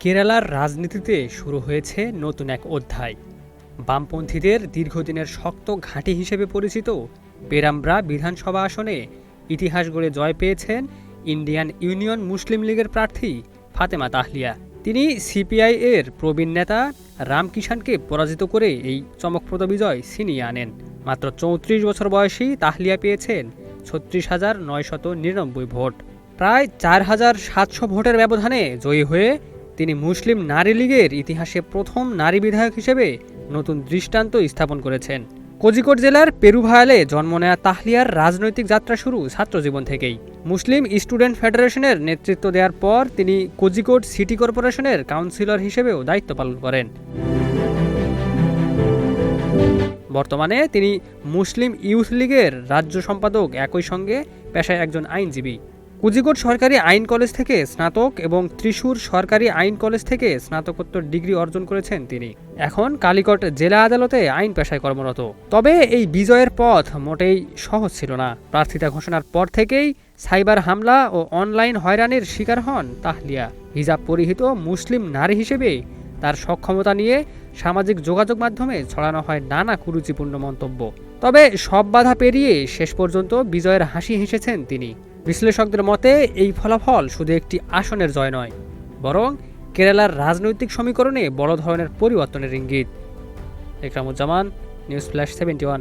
কেরালার রাজনীতিতে শুরু হয়েছে নতুন এক অধ্যায়। বামপন্থীদের দীর্ঘদিনের শক্ত ঘাঁটি হিসেবে পরিচিত পেরাম্ব্রা বিধানসভা আসনে ইতিহাস গড়ে জয় পেয়েছেন ইন্ডিয়ান ইউনিয়ন মুসলিম লীগের প্রার্থী ফাতেমা তাহলিয়া। তিনি সিপিআই এর প্রবীণ নেতা রামকিষানকে পরাজিত করে এই চমকপ্রদ বিজয় ছিনিয়ে আনেন। মাত্র ৩৪ বছর বয়সী তাহলিয়া পেয়েছেন ৩৬,৯৯৯ ভোট। প্রায় ৪,৭০০ ভোটের ব্যবধানে জয়ী হয়ে তিনি মুসলিম নারী লীগের ইতিহাসে প্রথম নারী বিধায়ক হিসেবে নতুন দৃষ্টান্ত স্থাপন করেছেন। কোজিকোড জেলার পেরুভায়ালে জন্ম নেয়া তাহলিয়ার রাজনৈতিক যাত্রা শুরু ছাত্রজীবন থেকেই। মুসলিম স্টুডেন্ট ফেডারেশনের নেতৃত্ব দেওয়ার পর তিনি কোজিকোড সিটি কর্পোরেশনের কাউন্সিলর হিসেবেও দায়িত্ব পালন করেন। বর্তমানে তিনি মুসলিম ইউথ লীগের রাজ্য সম্পাদক, একই সঙ্গে পেশায় একজন আইনজীবী। কোজিকোড সরকারি আইন কলেজ থেকে স্নাতক এবং ত্রিশূর সরকারি আইন কলেজ থেকে স্নাতকোত্তর ডিগ্রি অর্জন করেছেন তিনি। এখন কালিকট জেলা আদালতে আইন পেশায় কর্মরত। তবে এই বিজয়ের পথ মোটেই সহজ ছিল না। প্রার্থিতা ঘোষণার পর থেকেই সাইবার হামলা ও অনলাইন হয়রানির শিকার হন তাহলিয়া। হিজাব পরিহিত মুসলিম নারী হিসেবে তার সক্ষমতা নিয়ে সামাজিক যোগাযোগ মাধ্যমে ছড়ানো হয় নানা কুরুচিপূর্ণ মন্তব্য। তবে সব বাধা পেরিয়ে শেষ পর্যন্ত বিজয়ের হাসি হেসেছেন তিনি। বিশ্লেষকদের মতে এই ফলাফল শুধু একটি আসনের জয় নয়, বরং কেরালার রাজনৈতিক সমীকরণে বড় ধরনের পরিবর্তনের ইঙ্গিত। Ekramuzzaman, news flash 71।